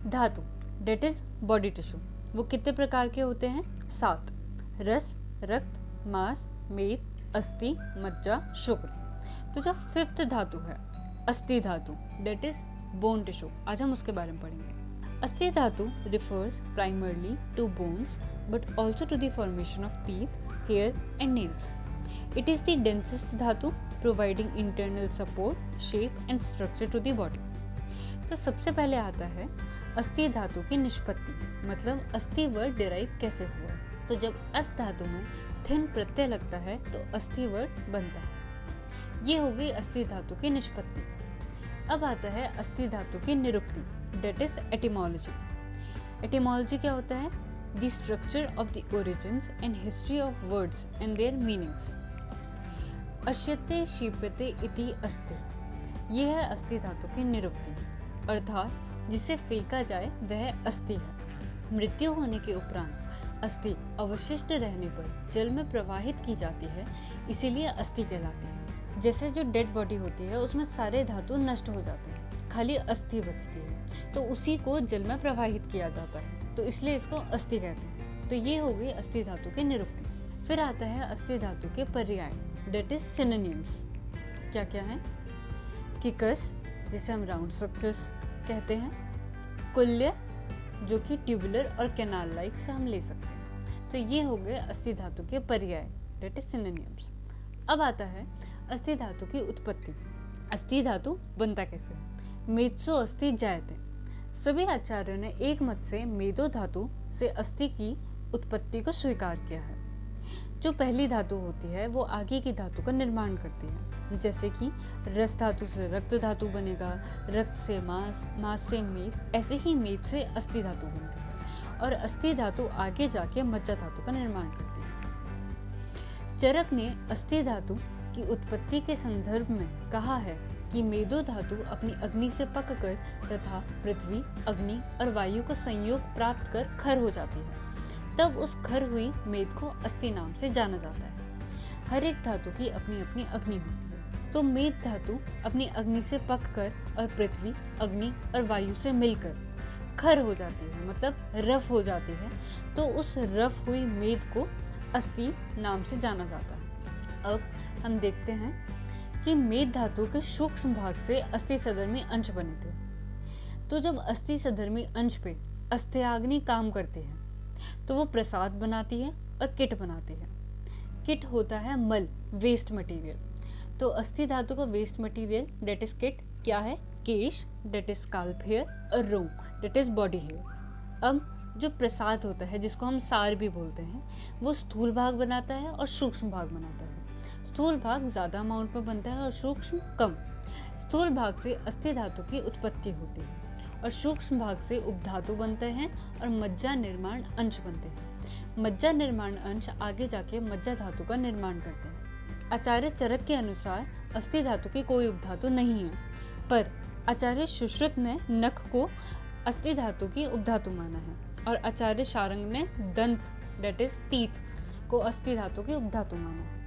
धातु date is body tissue, वो कितने प्रकार के होते हैं? 7। रस, रक्त, मांस, मेद, अस्थि, मज्जा, शुक्र। तो जो 5th धातु है अस्थि धातु डेट इज बोन टिश्यू, आज हम उसके बारे में पढ़ेंगे। Asthi dhatu refers primarily to bones but also to the formation of teeth, hair and nails. It is the densest dhatu providing internal support, shape and structure to the body. तो सबसे पहले आता है अस्थि धातु की निष्पत्ति, मतलब अस्थि वर्ड डिराइव कैसे हुआ। तो जब अस धातु में थिन प्रत्यय लगता है तो अस्थि वर्ड बनता है। ये हो गई अस्थि धातु की निष्पत्ति। अब आता है अस्थि धातु की निरुक्ति, डेट इज एटिमोलॉजी। एटिमोलॉजी क्या होता है? The structure of the origins and history of words and their meanings. अश्यते शीप्यते इति अस्थि, ये है अस्थि धातु की निरुक्ति, अर्थात जिसे फेंका जाए वह अस्थि है। मृत्यु होने के उपरांत अस्थि अवशिष्ट रहने पर जल में प्रवाहित की जाती है, इसीलिए अस्थि कहलाती है। जैसे जो डेड बॉडी होती है उसमें सारे धातु नष्ट हो जाते हैं, खाली अस्थि बचती है, तो उसी को जल में प्रवाहित किया जाता है, तो इसलिए इसको अस्थि कहते हैं। तो ये हो गई अस्थि धातु की निरुक्ति। फिर आता है अस्थि धातु के पर्याय, डेट इज सिनोनिम्स। क्या क्या है? किकस, जिसे हम राउंड स्ट्रक्चर्स कहते हैं, कुल्य, जो कि ट्यूबुलर और कैनाल लाइक से हम ले सकते हैं। तो ये हो गए अस्थि धातु के पर्याय, डेट इज सिनोनिम्स। अब आता है अस्थि धातु की उत्पत्ति। अस्थि धातु बनता कैसे है? मेत्सो अस्थि जायते। सभी आचार्यों ने एक मत से मेदो धातु से अस्थि की उत्पत्ति को स्वीकार किया है। जो पहली धातु होती है वो आगे की धातु का निर्माण करती है, जैसे कि रस धातु से रक्त धातु बनेगा, रक्त से मांस, मांस से मेद, ऐसे ही मेद से अस्थि धातु बनती है और अस्थि धातु आगे जाके मज्जा धातु का निर्माण करती है। चरक ने अस्थि धातु की उत्पत्ति के संदर्भ में कहा है कि मेदो धातु अपनी अग्नि से पककर तथा पृथ्वी, अग्नि और वायु का संयोग प्राप्त कर खर हो जाती है, तब उस खर हुई मेद को अस्थि नाम से जाना जाता है। हर एक धातु की अपनी अपनी अग्नि होती है, तो मेद धातु अपनी अग्नि से पककर और पृथ्वी, अग्नि और वायु से मिलकर खर हो जाती है, मतलब रफ हो जाती है, तो उस रफ हुई मेद को अस्थि नाम से जाना जाता है। अब हम देखते हैं कि मेद धातु के सूक्ष्म भाग से अस्थि सधर्मी अंश बने थे। तो जब अस्थि सधर्मी अंश पे अस्थियाग्नि काम करती है तो वो प्रसाद बनाती है और किट बनाती है। किट होता है मल, वेस्ट मटेरियल। तो अस्थि धातु का वेस्ट मटेरियल डेट इज किट क्या है? केश, डेट इज स्काल्प हेयर, और रोम, डेट इज बॉडी हेयर। अब जो प्रसाद होता है, जिसको हम सार भी बोलते हैं, वो स्थूल भाग बनाता है और सूक्ष्म भाग बनाता है। स्थूल भाग ज्यादा अमाउंट में बनता है और सूक्ष्म कम। स्थूल भाग से अस्थि धातु की उत्पत्ति होती है और सूक्ष्म भाग से उपधातु बनते हैं और मज्जा निर्माण अंश बनते हैं। मज्जा निर्माण अंश आगे जाके मज्जा धातु का निर्माण करते हैं। आचार्य चरक के अनुसार अस्थि धातु की कोई उपधातु नहीं है, पर आचार्य सुश्रुत ने नख को अस्थि धातु की उपधातु माना है और आचार्य शारंग ने दंत, डेट इज टीथ, को अस्थि धातु की उपधातु माना है।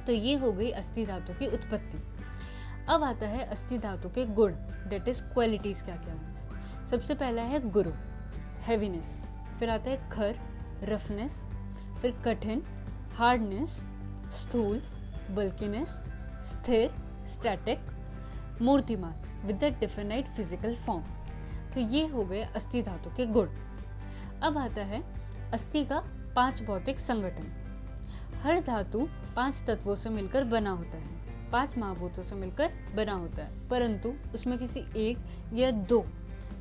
तो ये हो गई अस्थि धातु की उत्पत्ति। अब आता है अस्थि धातु के गुण, डेट इज क्वालिटीज क्या क्या है। सबसे पहला है गुरु, हैवीनेस। फिर आता है खर, रफनेस। फिर कठिन, हार्डनेस। स्थूल, बल्कीनेस। स्थिर, स्टैटिक। मूर्तिमान, with the definite physical form. तो ये हो गए अस्थि धातु के गुण। अब आता है अस्थि का 5 भौतिक संगठन। हर धातु 5 तत्वों से मिलकर बना होता है, 5 महाभूतों से मिलकर बना होता है, परंतु उसमें किसी एक या 2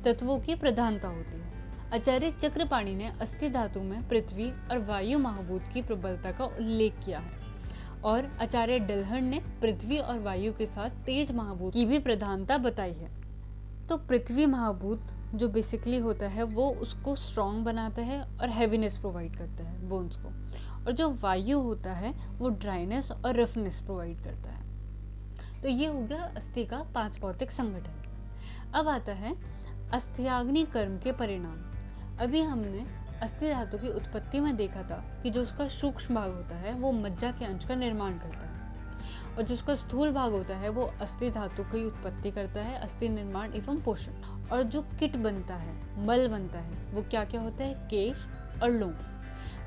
तत्वों की प्रधानता होती है। आचार्य चक्रपाणि ने अस्थि धातु में पृथ्वी और वायु महाभूत की प्रबलता का उल्लेख किया है और आचार्य डल्हन ने पृथ्वी और वायु के साथ तेज महाभूत की भी प्रधानता बताई है। तो पृथ्वी महाभूत जो बेसिकली होता है वो उसको स्ट्रॉन्ग बनाता है और हैवीनेस प्रोवाइड करता है बोन्स को, और जो वायु होता है वो ड्राइनेस और रफनेस प्रोवाइड करता है। तो ये हो गया अस्थि का 5 भौतिक संगठन। अब आता है अस्थियाग्नि कर्म के परिणाम। अभी हमने अस्थि धातु की उत्पत्ति में देखा था कि जो उसका सूक्ष्म भाग होता है वो मज्जा के अंश का निर्माण करता है और जो उसका स्थूल भाग होता है वो अस्थि धातु की उत्पत्ति करता है, अस्थि निर्माण एवं पोषण। और जो किट बनता है, मल बनता है, वो क्या क्या होता है, केश और लोम।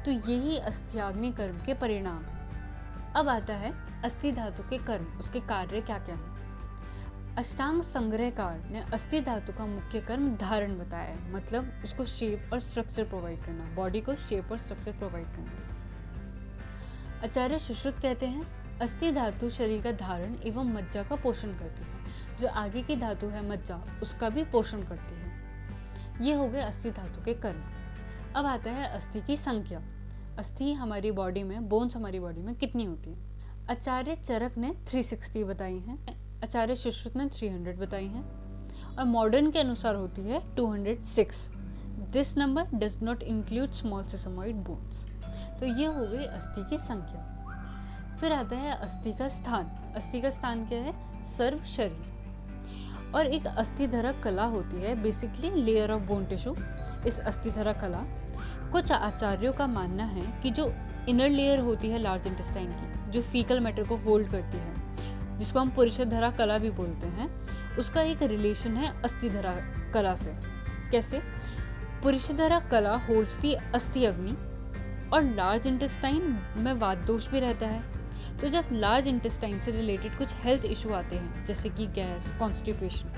तो यही अस्थियाग्नि कर्म के परिणाम। अब आता है अस्थि धातु के कर्म, उसके कार्य क्या क्या हैं। अष्टांग संग्रहकार ने अस्थि धातु का मुख्य कर्म धारण बताया है, मतलब उसको शेप और स्ट्रक्चर प्रोवाइड करना, बॉडी को शेप और स्ट्रक्चर प्रोवाइड करना। आचार्य सुश्रुत कहते हैं अस्थि धातु शरीर का धारण एवं मज्जा का पोषण करती है। जो आगे की धातु है मज्जा, उसका भी पोषण करती है। ये हो गए अस्थि धातु के कर्म। अब आता है अस्थि की संख्या। अस्थि हमारी बॉडी में, बोन्स हमारी बॉडी में कितनी होती है। आचार्य चरक ने 360 बताई हैं, आचार्य सुश्रुत ने 300 बताई हैं, और मॉडर्न के अनुसार होती है 206। This number does not include small sesamoid bones. तो ये हो गई अस्थि की संख्या। फिर आता है अस्थि का स्थान। अस्थि का स्थान क्या है, सर्व शरीर। और एक अस्थिधरक कला होती है, basically layer of bone tissue. इस अस्थिधरक कला, कुछ आचार्यों का मानना है कि जो इनर लेयर होती है लार्ज इंटेस्टाइन की, जो फीकल मैटर को होल्ड करती है, जिसको हम पुरुषधरा कला भी बोलते हैं, उसका एक रिलेशन है अस्थिधरा कला से। कैसे? पुरुषधरा कला होल्ड्स दी अस्थि अग्नि, और लार्ज इंटेस्टाइन में वात दोष भी रहता है। तो जब लार्ज इंटेस्टाइन से रिलेटेड कुछ हेल्थ इशू आते हैं, जैसे कि गैस, कॉन्स्टिपेशन,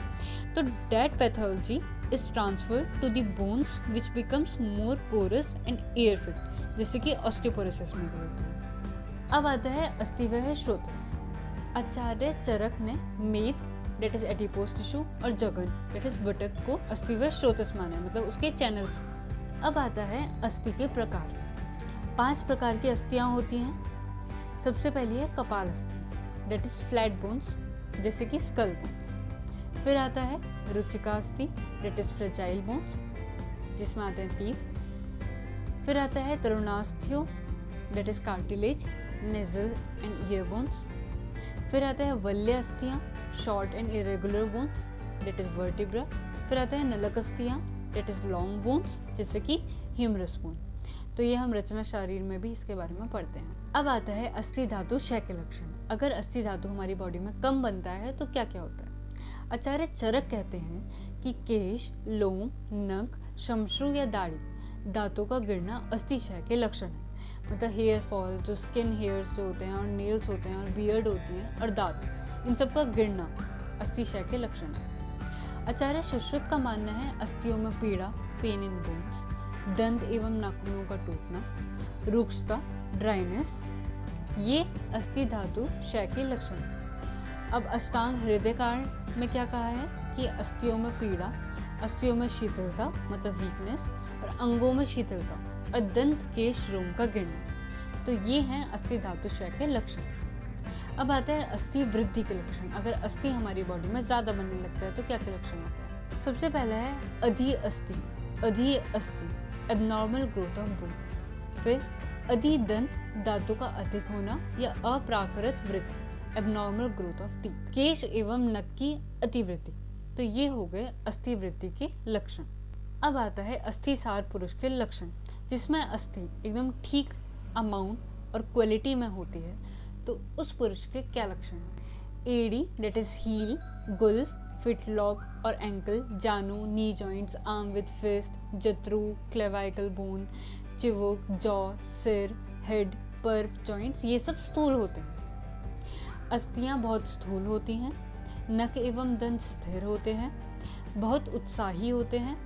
तो that pathology is transferred to the bones which becomes more porous and air fit, जैसे कि ऑस्टियोपोरोसिस में भी होता है। अब आता है अस्थिवह स्रोतस। आचार्य चरक ने मेद, डेट इज एडिपोज टिश्यू, और जगन, डेट इज बटक, को अस्थिवह स्रोतस माना है, मतलब उसके चैनल्स। अब आता है अस्थि के प्रकार। 5 प्रकार की अस्थियां होती हैं। सबसे पहली है कपाल अस्थि, डेट इज फ्लैट बोन्स, जैसे कि स्कल बोन्स। फिर आता है रुचिका अस्थि, डेट इज फ्रेजाइल बोन्स, जिसमें आते हैं तीर। फिर आता है तरुणास्थियो, that is cartilage, nasal and ear bones. फिर आता है वल्य अस्थियां, short and irregular bones, that is vertebra. फिर आता है नलक अस्थियां, डेट इज लॉन्ग बोन्स, जैसे कि ह्यूमरस बोन। तो ये हम रचना शारीर में भी इसके बारे में पढ़ते हैं। अब आता है अस्थि धातु क्षय के लक्षण। अगर अस्थि धातु हमारी बॉडी में कम बनता है तो क्या क्या होता है। आचार्य चरक कहते हैं कि केश, लोम, नख, शमश्रु या दाढ़ी दांतों का गिरना अस्थि क्षय के लक्षण है। मतलब हेयर फॉल, जो स्किन हेयर्स जो होते हैं, और नेल्स होते हैं, और बियर्ड होती है, और दांत, इन सब का गिरना अस्थि क्षय के लक्षण है। आचार्य सुश्रुत का मानना है अस्थियों में पीड़ा, पेन इन बोन्स, दंत एवं नाखूनों का टूटना, रुक्षता, ड्राइनेस, ये अस्थि धातु क्षय के लक्षण। अब अष्टांग हृदय कारण में क्या कहा है कि अस्थियों में पीड़ा, अस्थियों में शीतलता मतलब वीकनेस, और अंगों में शीतलता, और दंत केश रोम का गिरना। तो ये हैं अस्थि धातु क्षय के लक्षण। अब आता है अस्थि वृद्धि के लक्षण। अगर अस्थि हमारी बॉडी में ज्यादा बनने लग जाए तो क्या क्या लक्षण होते हैं। सबसे पहला है अधि अस्थि, अधि अस्थि, एबनॉर्मल ग्रोथ ऑफ बोन। फिर अधिदंत, दांतों का अधिक होना या अप्राकृत वृद्धि, एबनॉर्मल ग्रोथ ऑफ टीथ। केश एवं नख की अतिवृद्धि। तो ये हो गए अस्थि वृद्धि के लक्षण। अब आता है अस्थिसार पुरुष के लक्षण, जिसमें अस्थि एकदम ठीक अमाउंट और क्वालिटी में होती है। तो उस पुरुष के क्या लक्षण हैं। एडी, डेट इज हील, गुल्फ, फिटलॉक और एंकल, जानू, knee joints, arm with fist, जत्रु, क्लेवाइकल बोन, चिवोक, जॉ, सिर, हेड, पर्व जॉइंट्स, ये सब स्थूल होते हैं। अस्थियां बहुत स्थूल होती हैं। नख एवं दंत स्थिर होते हैं, बहुत उत्साही होते हैं,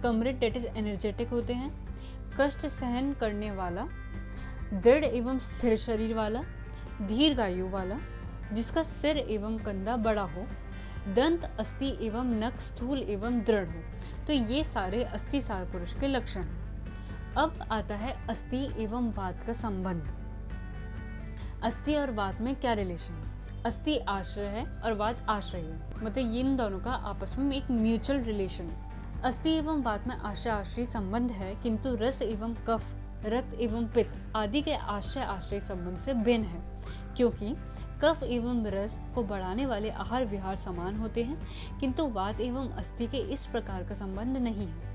कमरे, डेट इज एनर्जेटिक होते हैं, कष्ट सहन करने वाला, दृढ़ एवं स्थिर शरीर वाला, दीर्घायु वाला, जिसका सिर एवं कंधा बड़ा हो, दंत, अस्थि एवं नख स्थूल एवं दृढ़ हो। तो ये सारे अस्थिसार पुरुष के लक्षण हैं। अब आता है अस्थि एवं वात का संबंध। अस्थि और वात में क्या रिलेशन है। अस्थि आश्रय है और वात आश्रय है, मतलब इन दोनों का आपस में एक म्यूचुअल रिलेशन है। अस्थि एवं वात में आश्रय आश्रय संबंध है, किंतु रस एवं कफ, रक्त एवं पित्त आदि के आश्रय आश्रय संबंध से भिन्न है, क्योंकि कफ एवं रस को बढ़ाने वाले आहार विहार समान होते हैं, किंतु वात एवं अस्थि के इस प्रकार का संबंध नहीं है।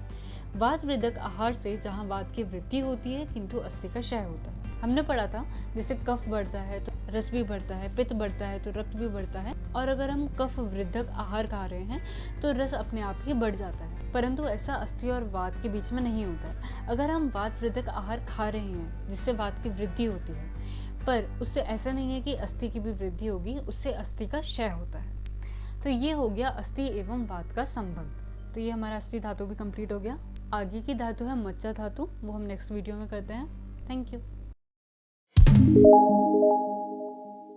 वात वृद्धक आहार से जहाँ वात की वृद्धि होती है, किंतु अस्थि का क्षय होता है। हमने पढ़ा था जैसे कफ बढ़ता है तो रस भी बढ़ता है, पित्त बढ़ता है तो रक्त भी बढ़ता है, और अगर हम कफ वृद्धक आहार खा रहे हैं तो रस अपने आप ही बढ़ जाता है। परंतु ऐसा अस्थि और वात के बीच में नहीं होता है। अगर हम वात वृद्धक आहार खा रहे हैं जिससे वात की वृद्धि होती है, पर उससे ऐसा नहीं है कि अस्थि की भी वृद्धि होगी, उससे अस्थि का क्षय होता है। तो ये हो गया अस्थि एवं वात का संबंध। तो ये हमारा अस्थि धातु भी कंप्लीट हो गया। आगे की धातु है मज्जा धातु, वो हम नेक्स्ट वीडियो में करते हैं। Thank you.